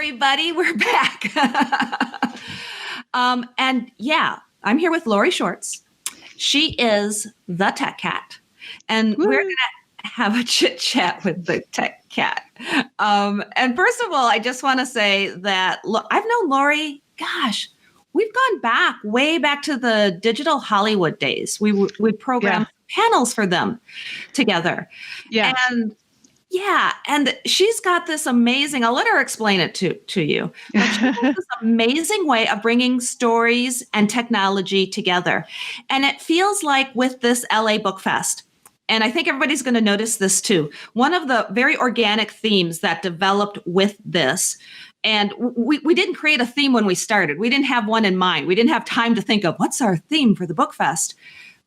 Everybody, we're back. And yeah, I'm here with Lori Schwartz. She is the Tech Cat, and we're going to have a chit chat with the Tech Cat. And first of all, I just want to say that I've known Lori, gosh, we've gone back, way back to the digital Hollywood days. We programmed panels for them together. Yeah. And she's got this amazing, I'll let her explain it to you. But she has this amazing way of bringing stories and technology together. And it feels like with this LA BookFest, and I think everybody's going to notice this too, one of the very organic themes that developed with this, and we didn't create a theme when we started. We didn't have one in mind. We didn't have time to think of what's our theme for the BookFest.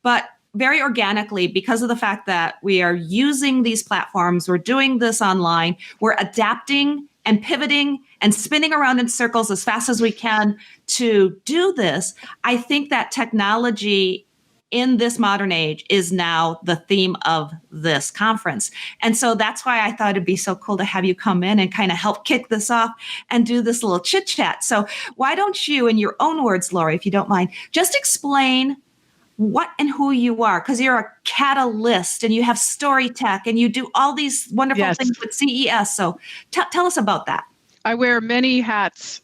But very organically, because of the fact that we are using these platforms, we're doing this online, we're adapting and pivoting and spinning around in circles as fast as we can to do this. I think that technology in this modern age is now the theme of this conference. And so that's why I thought it'd be so cool to have you come in and kind of help kick this off and do this little chit chat. So why don't you, in your own words, Lori, if you don't mind, just explain what and who you are, because you're a catalyst and you have StoryTech and you do all these wonderful things with CES. So tell us about that. I wear many hats,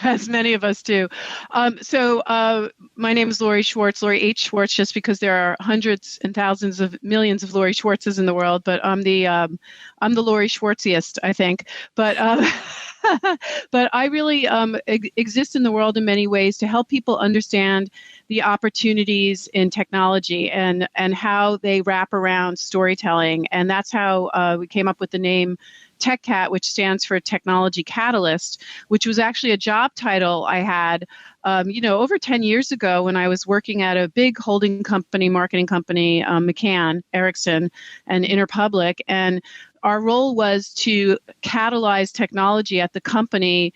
as many of us do. My name is Lori Schwartz, Lori H. Schwartz, just because there are hundreds and thousands of millions of Lori Schwartzes in the world. But I'm the Lori Schwartziest, I think. But but I really exist in the world in many ways to help people understand the opportunities in technology and how they wrap around storytelling. And that's how we came up with the name Tech Cat, which stands for Technology Catalyst, which was actually a job title I had, over 10 years ago when I was working at a big holding company, marketing company, McCann, Erickson, and Interpublic. And our role was to catalyze technology at the company,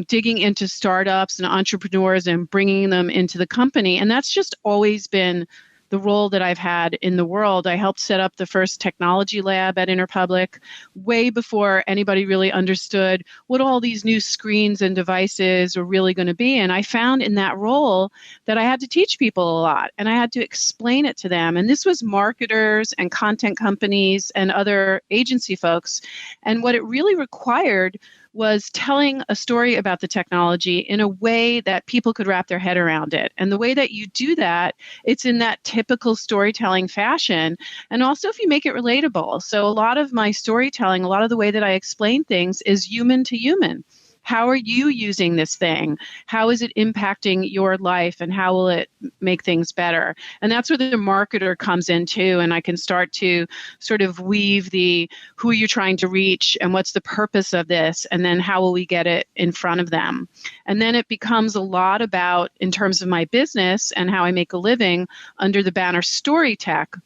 digging into startups and entrepreneurs and bringing them into the company. And that's just always been the role that I've had in the world. I helped set up the first technology lab at Interpublic way before anybody really understood what all these new screens and devices were really going to be. And I found in that role that I had to teach people a lot and I had to explain it to them. And this was marketers and content companies and other agency folks. And what it really required was telling a story about the technology in a way that people could wrap their head around it. And the way that you do that, it's in that typical storytelling fashion. And also if you make it relatable. So a lot of my storytelling, a lot of the way that I explain things is human to human. How are you using this thing? How is it impacting your life and how will it make things better? And that's where the marketer comes in too. And I can start to sort of weave the who you're trying to reach and what's the purpose of this and then how will we get it in front of them? And then it becomes a lot about, in terms of my business and how I make a living, under the banner StoryTech.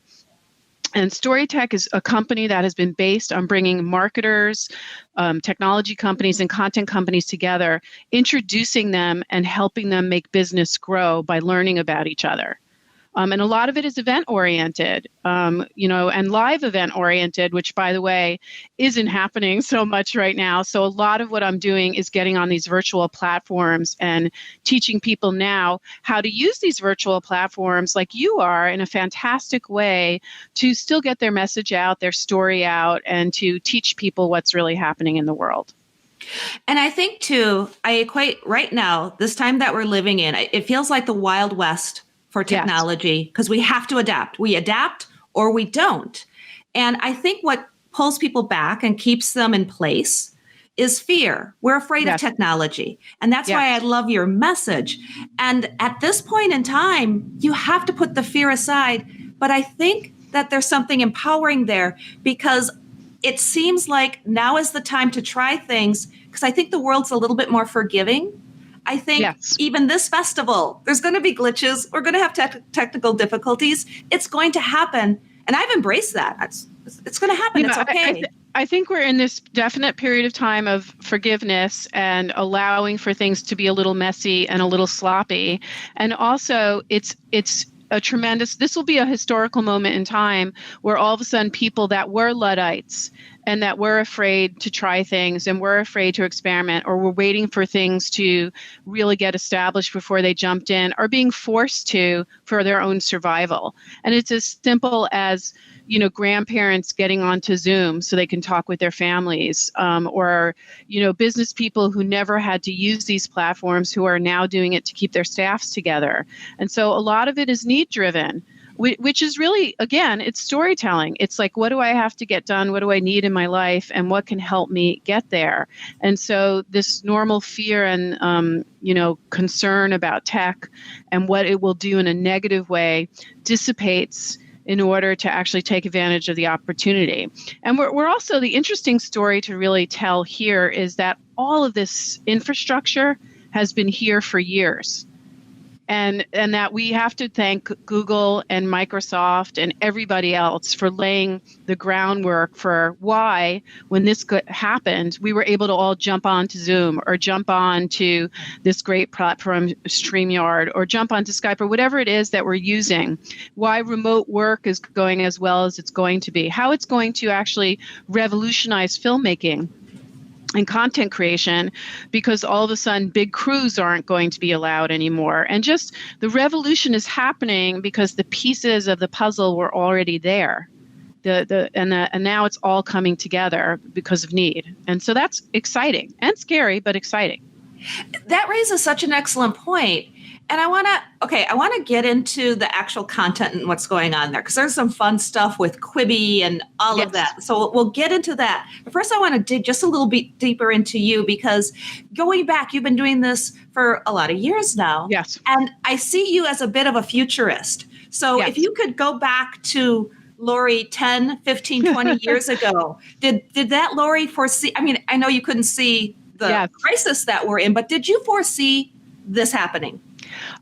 And StoryTech is a company that has been based on bringing marketers, technology companies, and content companies together, introducing them and helping them make business grow by learning about each other. And a lot of it is event-oriented, and live event-oriented, which, by the way, isn't happening so much right now. So a lot of what I'm doing is getting on these virtual platforms and teaching people now how to use these virtual platforms like you are in a fantastic way to still get their message out, their story out, and to teach people what's really happening in the world. And I think, too, I equate right now, this time that we're living in, it feels like the Wild West for technology because we have to adapt. We adapt or we don't. And I think what pulls people back and keeps them in place is fear. We're afraid of technology. And that's why I love your message. And at this point in time, you have to put the fear aside. But I think that there's something empowering there because it seems like now is the time to try things because I think the world's a little bit more forgiving. I think even this festival, there's going to be glitches. We're going to have technical difficulties. It's going to happen. And I've embraced that. It's going to happen. It's okay. I think we're in this definite period of time of forgiveness and allowing for things to be a little messy and a little sloppy. And also it's a tremendous, this will be a historical moment in time where all of a sudden people that were Luddites and that were afraid to try things and were afraid to experiment or were waiting for things to really get established before they jumped in are being forced to for their own survival. And it's as simple as, grandparents getting onto Zoom so they can talk with their families, or, business people who never had to use these platforms who are now doing it to keep their staffs together. And so a lot of it is need driven, which is really, again, it's storytelling. It's like, what do I have to get done? What do I need in my life? And what can help me get there? And so this normal fear and, concern about tech and what it will do in a negative way dissipates in order to actually take advantage of the opportunity. And we're also, the interesting story to really tell here is that all of this infrastructure has been here for years. And that we have to thank Google and Microsoft and everybody else for laying the groundwork for why, when this happened, we were able to all jump onto Zoom or jump on to this great platform, StreamYard, or jump onto Skype or whatever it is that we're using, why remote work is going as well as it's going to be, how it's going to actually revolutionize filmmaking and content creation, because all of a sudden big crews aren't going to be allowed anymore. And just the revolution is happening because the pieces of the puzzle were already there. And now it's all coming together because of need. And so that's exciting and scary, but exciting. That raises such an excellent point. And I want to get into the actual content and what's going on there, because there's some fun stuff with Quibi and all of that. So we'll get into that. But first, I want to dig just a little bit deeper into you, because going back, you've been doing this for a lot of years now. Yes. And I see you as a bit of a futurist. So if you could go back to Lori 10, 15, 20 years ago, did that Lori foresee? I mean, I know you couldn't see the crisis that we're in, but did you foresee this happening?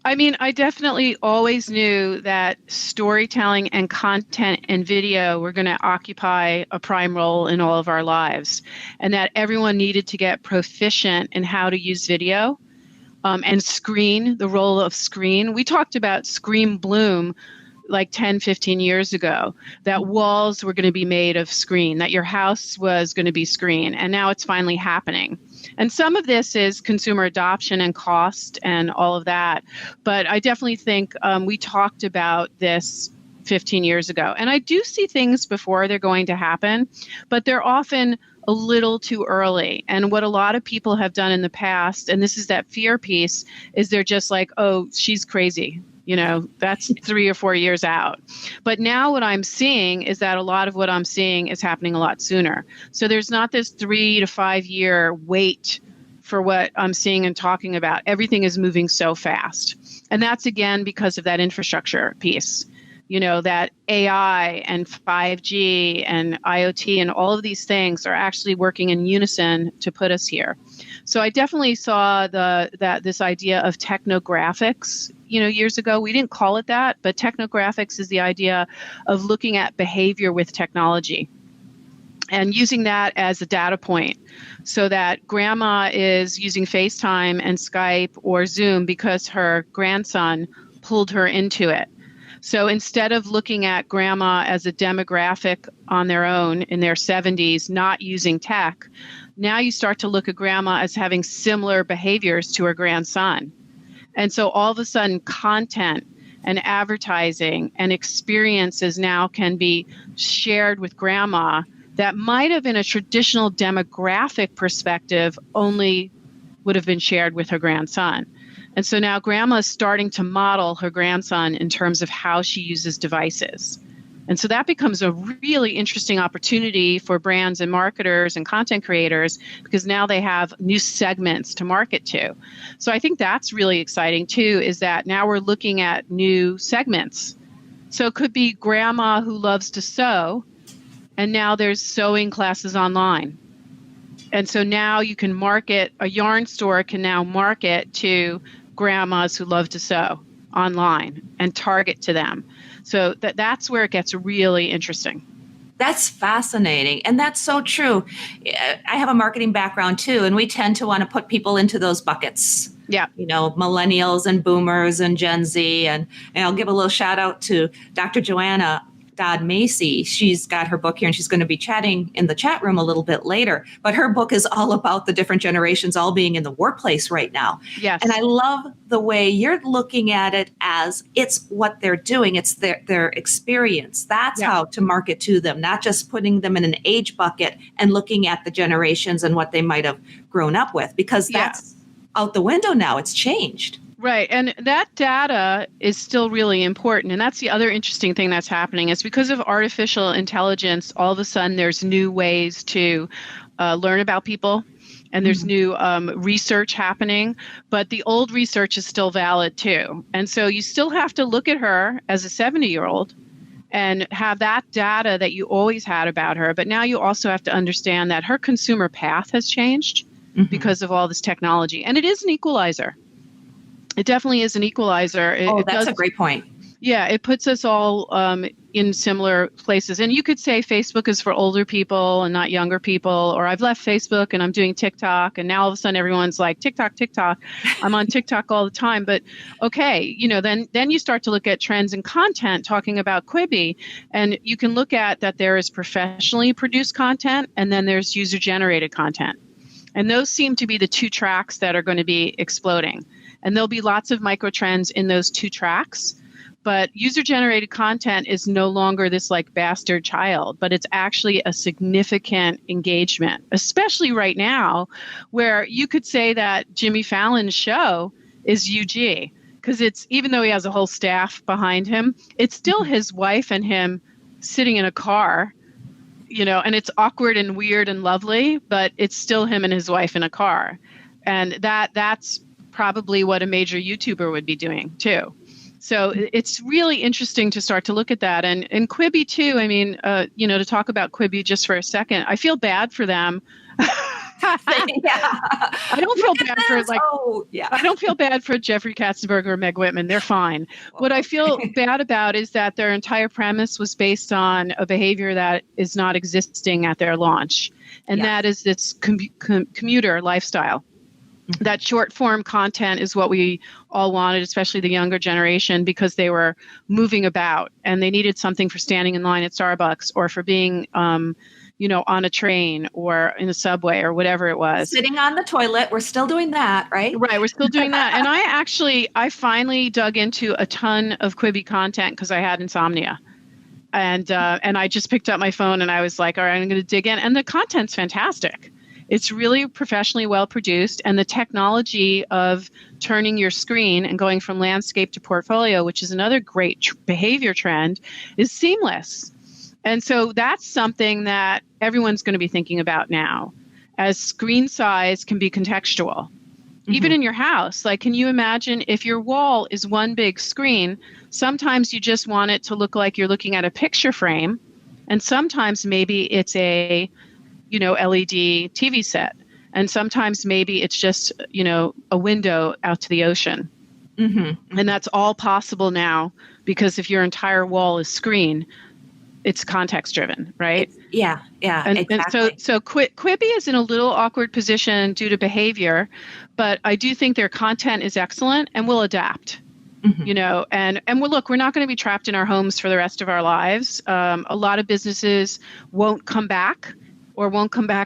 I mean, I definitely always knew that storytelling and content and video were going to occupy a prime role in all of our lives, and that everyone needed to get proficient in how to use video and screen, the role of screen. We talked about screen bloom like 10, 15 years ago, that walls were going to be made of screen, that your house was going to be screen, and now it's finally happening. And some of this is consumer adoption and cost and all of that. But I definitely think we talked about this 15 years ago. And I do see things before they're going to happen, but they're often a little too early. And what a lot of people have done in the past, and this is that fear piece, is they're just like, oh, she's crazy. That's 3 or 4 years out. But now what I'm seeing is that a lot of what I'm seeing is happening a lot sooner. So there's not this 3 to 5 year wait for what I'm seeing and talking about. Everything is moving so fast. And that's, again, because of that infrastructure piece. That AI and 5G and IoT and all of these things are actually working in unison to put us here. So I definitely saw this idea of technographics, years ago. We didn't call it that, but technographics is the idea of looking at behavior with technology and using that as a data point, so that grandma is using FaceTime and Skype or Zoom because her grandson pulled her into it. So instead of looking at grandma as a demographic on their own in their 70s, not using tech, now you start to look at grandma as having similar behaviors to her grandson. And so all of a sudden, content and advertising and experiences now can be shared with grandma that might have, in a traditional demographic perspective, only would have been shared with her grandson. And so now grandma is starting to model her grandson in terms of how she uses devices. And so that becomes a really interesting opportunity for brands and marketers and content creators, because now they have new segments to market to. So I think that's really exciting too, is that now we're looking at new segments. So it could be grandma who loves to sew, and now there's sewing classes online. And so now you can market, a yarn store can now market to grandmas who love to sew online and target to them. So that's where it gets really interesting. That's fascinating. And that's so true. I have a marketing background too, and we tend to want to put people into those buckets. Yeah. You know, millennials and boomers and Gen Z. And I'll give a little shout out to Dr. Joanna Dodd Macy. She's got her book here, and she's going to be chatting in the chat room a little bit later. But her book is all about the different generations all being in the workplace right now. Yes. And I love the way you're looking at it as it's what they're doing. It's their experience. That's how to market to them, not just putting them in an age bucket and looking at the generations and what they might have grown up with, because that's out the window now. It's changed. Right. And that data is still really important. And that's the other interesting thing that's happening is because of artificial intelligence, all of a sudden there's new ways to learn about people, and there's new research happening, but the old research is still valid too. And so you still have to look at her as a 70-year-old and have that data that you always had about her. But now you also have to understand that her consumer path has changed because of all this technology. And it is an equalizer. It definitely is an equalizer. That's a great point. Yeah, it puts us all in similar places. And you could say Facebook is for older people and not younger people, or I've left Facebook and I'm doing TikTok, and now all of a sudden everyone's like, TikTok. I'm on TikTok all the time. But okay, then you start to look at trends and content, talking about Quibi, and you can look at that there is professionally produced content, and then there's user-generated content. And those seem to be the two tracks that are going to be exploding. And there'll be lots of micro trends in those two tracks. But user-generated content is no longer this like bastard child, but it's actually a significant engagement, especially right now, where you could say that Jimmy Fallon's show is UG, because it's, even though he has a whole staff behind him, it's still his wife and him sitting in a car, and it's awkward and weird and lovely, but it's still him and his wife in a car. And that's probably what a major YouTuber would be doing too. So it's really interesting to start to look at that. And Quibi too, I mean, to talk about Quibi just for a second, I feel bad for them. I don't feel bad I don't feel bad for Jeffrey Katzenberg or Meg Whitman. They're fine. What I feel bad about is that their entire premise was based on a behavior that is not existing at their launch. And that is this commuter lifestyle. That short form content is what we all wanted, especially the younger generation, because they were moving about and they needed something for standing in line at Starbucks, or for being, on a train or in a subway or whatever it was. Sitting on the toilet. We're still doing that, right? Right. We're still doing that. And I finally dug into a ton of Quibi content because I had insomnia. And I just picked up my phone and I was like, all right, I'm going to dig in. And the content's fantastic. It's really professionally well produced, and the technology of turning your screen and going from landscape to portfolio, which is another great behavior trend, is seamless. And so that's something that everyone's going to be thinking about now, as screen size can be contextual. Even in your house, like, can you imagine if your wall is one big screen? Sometimes you just want it to look like you're looking at a picture frame, and sometimes maybe it's a LED TV set. And sometimes maybe it's just, a window out to the ocean. And that's all possible now, because if your entire wall is screen, it's context driven, right? Exactly. And so Quibi is in a little awkward position due to behavior, but I do think their content is excellent and will adapt. And we're not going to be trapped in our homes for the rest of our lives. A lot of businesses won't come back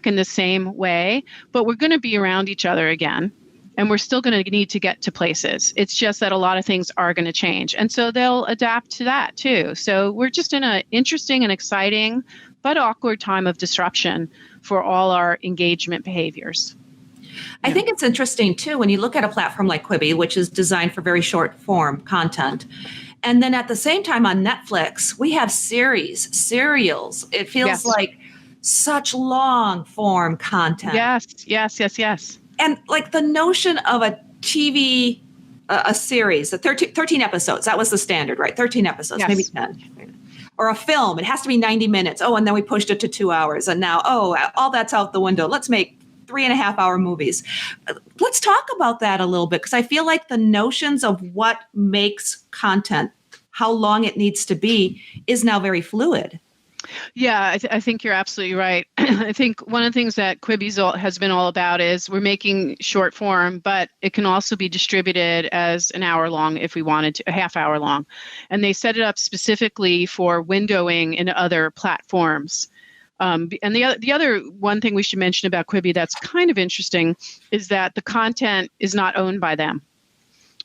in the same way, but we're going to be around each other again, and we're still going to need to get to places. It's just that a lot of things are going to change, and so they'll adapt to that too. So we're just in an interesting and exciting but awkward time of disruption for all our engagement behaviors. I think it's interesting too, when you look at a platform like Quibi, which is designed for very short form content. And then at the same time on Netflix, we have serials. It feels like such long form content. Yes. And like the notion of a TV, a series, 13 episodes, that was the standard, right? 13 episodes, maybe 10. Or a film, it has to be 90 minutes. Oh, and then we pushed it to 2 hours. And now, all that's out the window. Let's make 3.5-hour movies. Let's talk about that a little bit, because I feel like the notions of what makes content, how long it needs to be, is now very fluid. Yeah, I think you're absolutely right. I think one of the things that Quibi has been all about is we're making short form, but it can also be distributed as an hour long if we wanted to, a half hour long. And they set it up specifically for windowing in other platforms. And the other one thing we should mention about Quibi that's kind of interesting is that the content is not owned by them,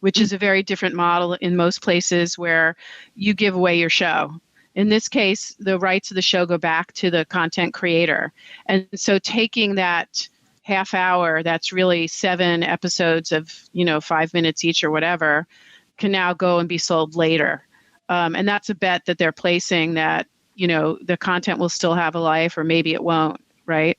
which is a very different model in most places where you give away your show. In this case, the rights of the show go back to the content creator. And so taking that half hour, that's really 7 episodes of, 5 minutes each or whatever, can now go and be sold later. And that's a bet that they're placing that, the content will still have a life, or maybe it won't, right?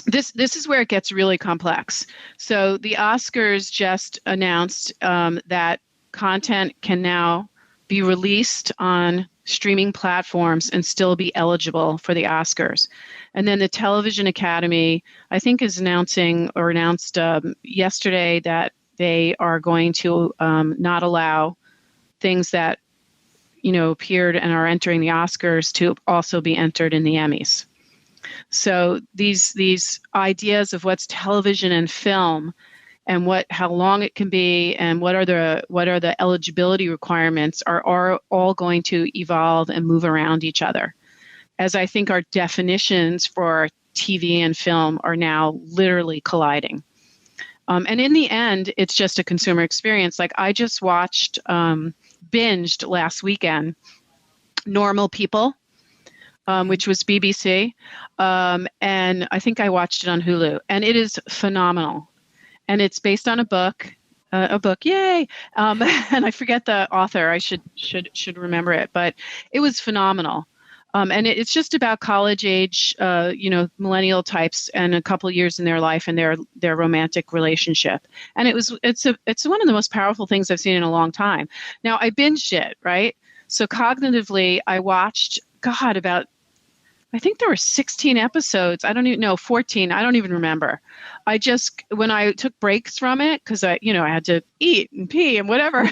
This is where it gets really complex. So the Oscars just announced that content can now be released on streaming platforms and still be eligible for the Oscars. And then the Television Academy, I think, is announced yesterday that they are going to not allow things that, appeared and are entering the Oscars to also be entered in the Emmys. So these ideas of what's television and film, and how long it can be, and what are the eligibility requirements are all going to evolve and move around each other, as I think our definitions for TV and film are now literally colliding. And in the end, it's just a consumer experience. Like I just binged last weekend, Normal People, which was BBC, and I think I watched it on Hulu, and it is phenomenal. And it's based on a book, yay! And I forget the author. I should remember it, but it was phenomenal. And it's just about college age, millennial types, and a couple of years in their life and their romantic relationship. And it's one of the most powerful things I've seen in a long time. Now I binged it, right? So cognitively, I watched I think there were 16 episodes. 14. I don't even remember. When I took breaks from it, because I had to eat and pee and whatever,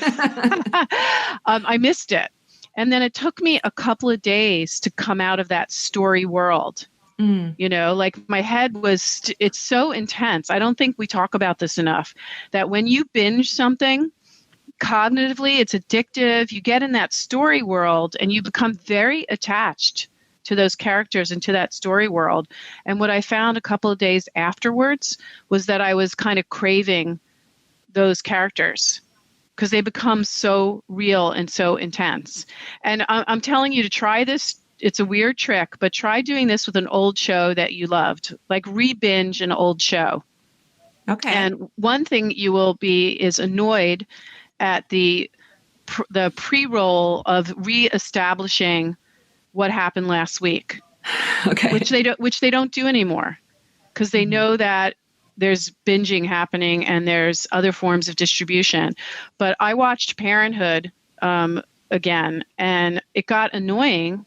I missed it. And then it took me a couple of days to come out of that story world. Like my head it's so intense. I don't think we talk about this enough, that when you binge something, cognitively, it's addictive. You get in that story world and you become very attached to those characters and to that story world. And what I found a couple of days afterwards was that I was kind of craving those characters because they become so real and so intense. And I'm telling you to try this. It's a weird trick, but try doing this with an old show that you loved, like re-binge an old show. Okay. And one thing you will be is annoyed at the pre-roll of re-establishing what happened last week. Okay. Which they don't do anymore, because they know that there's binging happening and there's other forms of distribution. But I watched Parenthood again, and it got annoying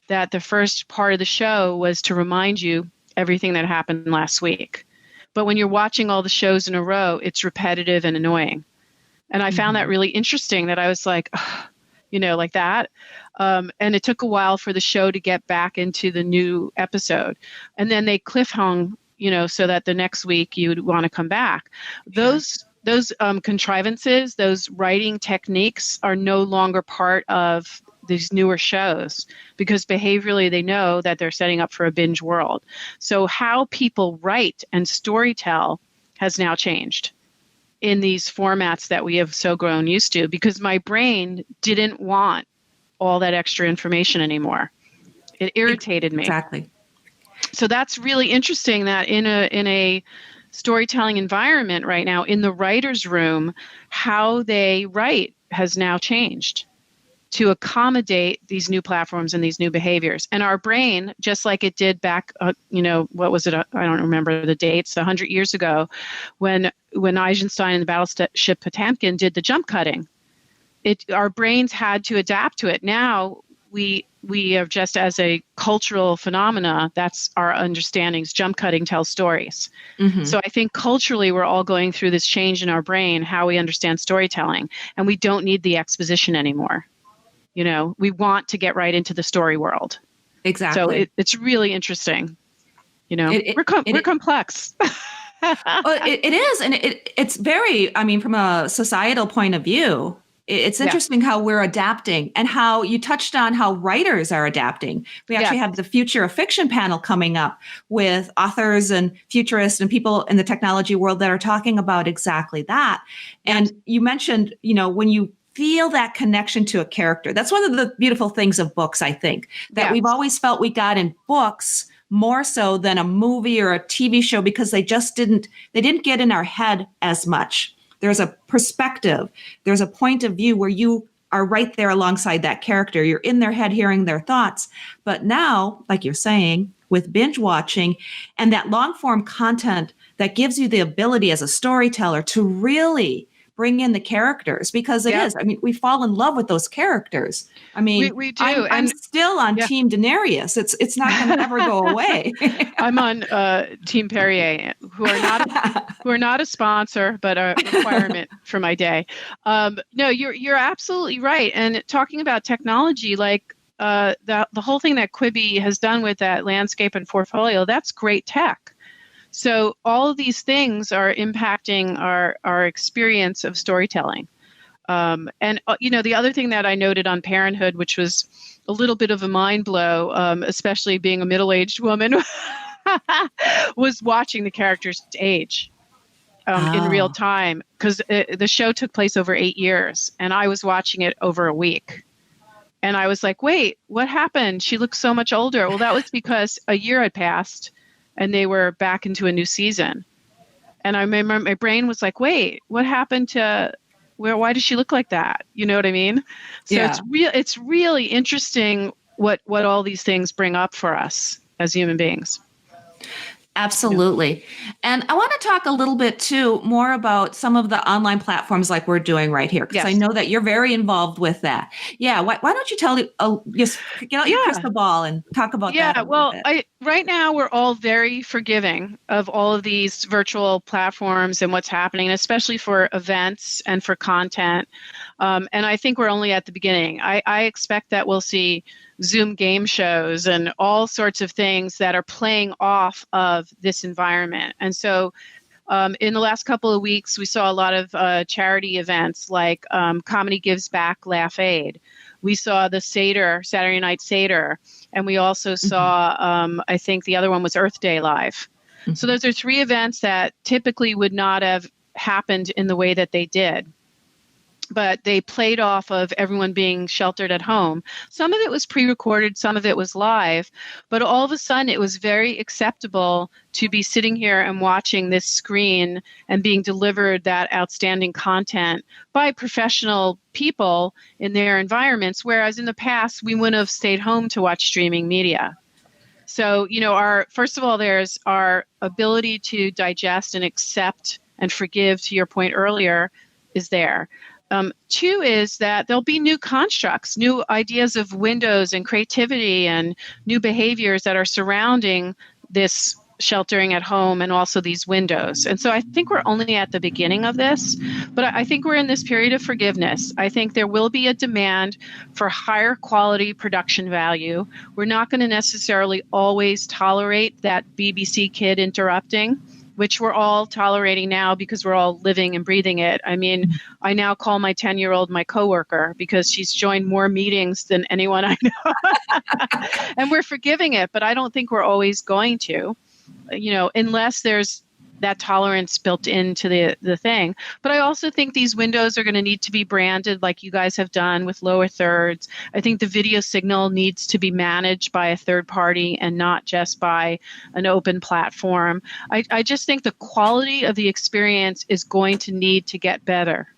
that the first part of the show was to remind you everything that happened last week. But when you're watching all the shows in a row, it's repetitive and annoying. And I found that really interesting, that I was like, like that. And it took a while for the show to get back into the new episode. And then they cliffhung, so that the next week you'd want to come back. Those contrivances, those writing techniques are no longer part of these newer shows, because behaviorally they know that they're setting up for a binge world. So how people write and storytell has now changed in these formats that we have so grown used to, because my brain didn't want all that extra information anymore. It irritated me. Exactly. So that's really interesting, that in a storytelling environment right now in the writer's room, how they write has now changed to accommodate these new platforms and these new behaviors. And our brain, just like it did back, what was it? I don't remember the dates, 100 years ago, when Eisenstein and the battleship Potemkin did the jump cutting. Our brains had to adapt to it. Now we are just as a cultural phenomena, that's our understandings. Jump cutting tells stories. Mm-hmm. So I think culturally we're all going through this change in our brain, how we understand storytelling, and we don't need the exposition anymore. We want to get right into the story world. Exactly. So it's really interesting. We're complex. Well, it is. And it's very, from a societal point of view, it's interesting how we're adapting, and how you touched on how writers are adapting. We actually have the Future of Fiction panel coming up with authors and futurists and people in the technology world that are talking about exactly that. And you mentioned, when you feel that connection to a character, that's one of the beautiful things of books, I think, that we've always felt we got in books more so than a movie or a TV show, because they didn't get in our head as much. There's a perspective, there's a point of view where you are right there alongside that character. You're in their head hearing their thoughts. But now, like you're saying, with binge watching and that long form content that gives you the ability as a storyteller to really bring in the characters, because it is. We fall in love with those characters. We do. I'm still on Team Daenerys. It's not going to ever go away. I'm on Team Perrier, who are not a sponsor, but a requirement for my day. No, you're absolutely right. And talking about technology, like the whole thing that Quibi has done with that landscape and portfolio, that's great tech. So all of these things are impacting our experience of storytelling. The other thing that I noted on Parenthood, which was a little bit of a mind blow, especially being a middle-aged woman, was watching the characters age in real time, because the show took place over 8 years, and I was watching it over a week. And I was like, wait, what happened? She looks so much older. Well, that was because a year had passed, and they were back into a new season. And I remember my brain was like, wait, what happened to why does she look like that? You know what I mean? So it's really interesting what all these things bring up for us as human beings. Absolutely. And I want to talk a little bit too more about some of the online platforms like we're doing right here, because I know that you're very involved with that. Yeah. Why don't you just get out your crystal ball and talk about that? Yeah. Well, right now we're all very forgiving of all of these virtual platforms and what's happening, especially for events and for content. And I think we're only at the beginning. I expect that we'll see Zoom game shows and all sorts of things that are playing off of this environment. And so in the last couple of weeks, we saw a lot of charity events like Comedy Gives Back, Laugh Aid. We saw the Seder, Saturday Night Seder. And we also saw, I think the other one was Earth Day Live. Mm-hmm. So those are 3 events that typically would not have happened in the way that they did. But they played off of everyone being sheltered at home. Some of it was pre-recorded, some of it was live, but all of a sudden it was very acceptable to be sitting here and watching this screen and being delivered that outstanding content by professional people in their environments, whereas in the past we wouldn't have stayed home to watch streaming media. So, first of all, there's our ability to digest and accept and forgive, to your point earlier, is there. 2 is that there'll be new constructs, new ideas of windows and creativity and new behaviors that are surrounding this sheltering at home and also these windows. And so I think we're only at the beginning of this, but I think we're in this period of forgiveness. I think there will be a demand for higher quality production value. We're not going to necessarily always tolerate that BBC kid interrupting, which we're all tolerating now because we're all living and breathing it. I mean, I now call my 10-year-old my coworker because she's joined more meetings than anyone I know. And we're forgiving it, but I don't think we're always going to, unless there's that tolerance built into the thing. But I also think these windows are going to need to be branded like you guys have done with lower thirds. I think the video signal needs to be managed by a third party and not just by an open platform. I just think the quality of the experience is going to need to get better.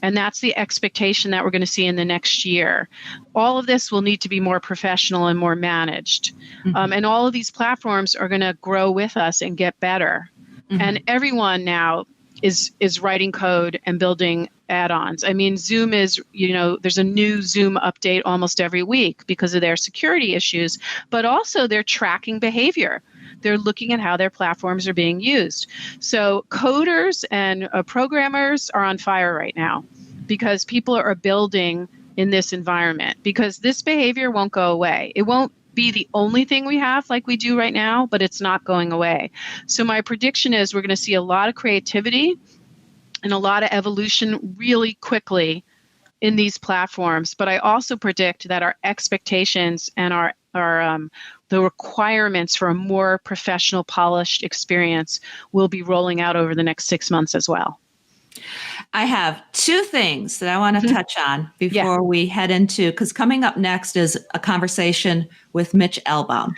And that's the expectation that we're going to see in the next year. All of this will need to be more professional and more managed. Mm-hmm. And all of these platforms are going to grow with us and get better. Mm-hmm. And everyone now is writing code and building add-ons. I mean, Zoom is, there's a new Zoom update almost every week because of their security issues, but also they're tracking behavior. They're looking at how their platforms are being used. So coders and programmers are on fire right now because people are building in this environment because this behavior won't go away. It won't be the only thing we have like we do right now, but it's not going away. So my prediction is we're going to see a lot of creativity and a lot of evolution really quickly in these platforms. But I also predict that our expectations and our the requirements for a more professional, polished experience will be rolling out over the next 6 months as well. I have two things that I want to touch on before we head into, because coming up next is a conversation with Mitch Albom.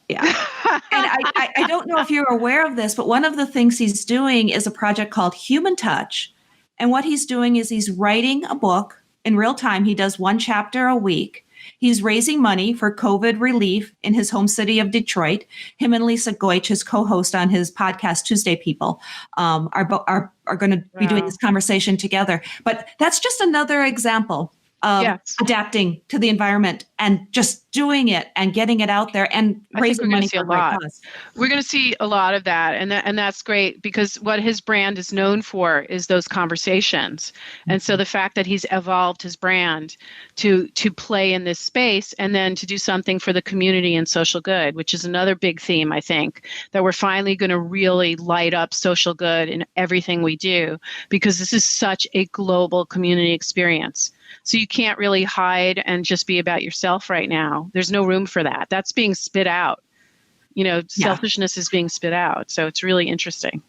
Yeah. And I don't know if you're aware of this, but one of the things he's doing is a project called Human Touch. And what he's doing is he's writing a book in real time. He does one chapter a week. He's raising money for COVID relief in his home city of Detroit. Him and Lisa Goich, his co-host on his podcast, Tuesday People, are going to be doing this conversation together. But that's just another example of adapting to the environment and just doing it and getting it out there and raising money for a great cause. We're going to see a lot of that, and that's great because what his brand is known for is those conversations. Mm-hmm. And so the fact that he's evolved his brand to play in this space and then to do something for the community and social good, which is another big theme, I think, that we're finally going to really light up social good in everything we do because this is such a global community experience. So you can't really hide and just be about yourself right now. There's no room for that. That's being spit out. Selfishness is being spit out. So it's really interesting.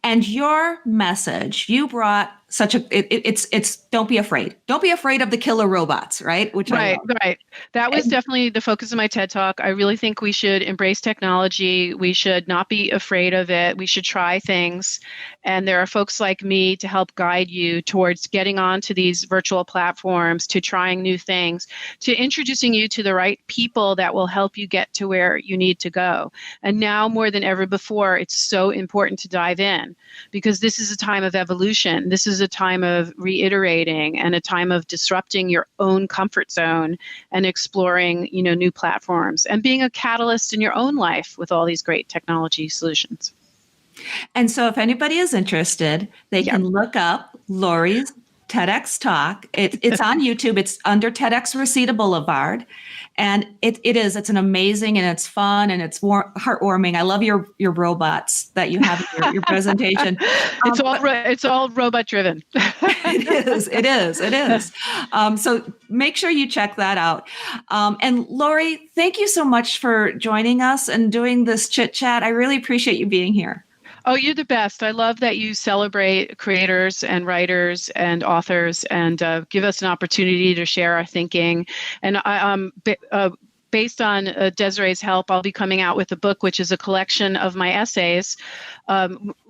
And your message, you brought such a, it's don't be afraid. Don't be afraid of the killer robots, right? Right. That was definitely the focus of my TED Talk. I really think we should embrace technology. We should not be afraid of it. We should try things. And there are folks like me to help guide you towards getting onto these virtual platforms, to trying new things, to introducing you to the right people that will help you get to where you need to go. And now more than ever before, it's so important to dive in because this is a time of evolution. This is a time of reiterating and a time of disrupting your own comfort zone and exploring, new platforms and being a catalyst in your own life with all these great technology solutions. And so if anybody is interested, they can look up Lori's TEDx talk. It's on YouTube. It's under TEDxResedaBlvd. And it's an amazing and it's fun and it's heartwarming. I love your robots that you have in your presentation. It's all robot driven. It is. So make sure you check that out. And Lori, thank you so much for joining us and doing this chit chat. I really appreciate you being here. Oh, you're the best. I love that you celebrate creators and writers and authors and give us an opportunity to share our thinking. And based on Desiree's help, I'll be coming out with a book, which is a collection of my essays,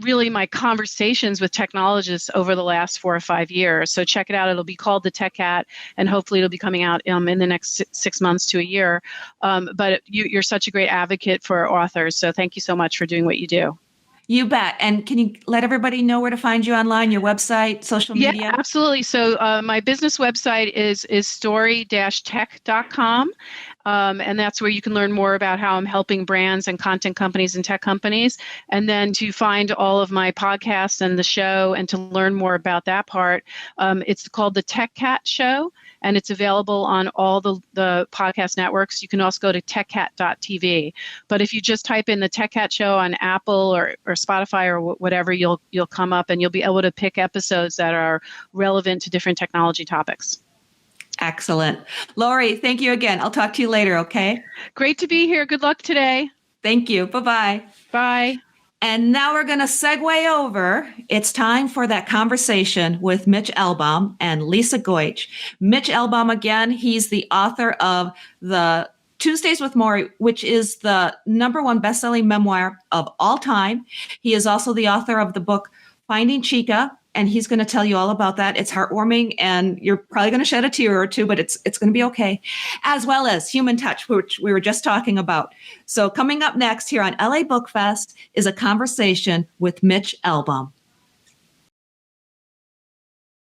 really my conversations with technologists over the last 4 or 5 years. So check it out. It'll be called The Tech Cat, and hopefully it'll be coming out in the next 6 months to a year. But you're such a great advocate for authors. So thank you so much for doing what you do. You bet. And can you let everybody know where to find you online, your website, social media? Yeah, absolutely. So my business website is story-tech.com. And that's where you can learn more about how I'm helping brands and content companies and tech companies. And then to find all of my podcasts and the show and to learn more about that part, it's called The Tech Cat Show. And it's available on all the podcast networks. You can also go to techcat.tv. But if you just type in The Tech Cat Show on Apple or Spotify or whatever, you'll come up and you'll be able to pick episodes that are relevant to different technology topics. Excellent. Lori, thank you again. I'll talk to you later, okay? Great to be here. Good luck today. Thank you. Bye-bye. Bye. And now we're going to segue over. It's time for that conversation with Mitch Albom and Lisa Goich. Mitch Albom, again, he's the author of the Tuesdays with Morrie, which is the #1 best-selling memoir of all time. He is also the author of the book Finding Chica, and he's going to tell you all about that. It's heartwarming, and you're probably going to shed a tear or two, but it's going to be okay. As well as Human Touch, which we were just talking about. So coming up next here on LA Book Fest is a conversation with Mitch Albom.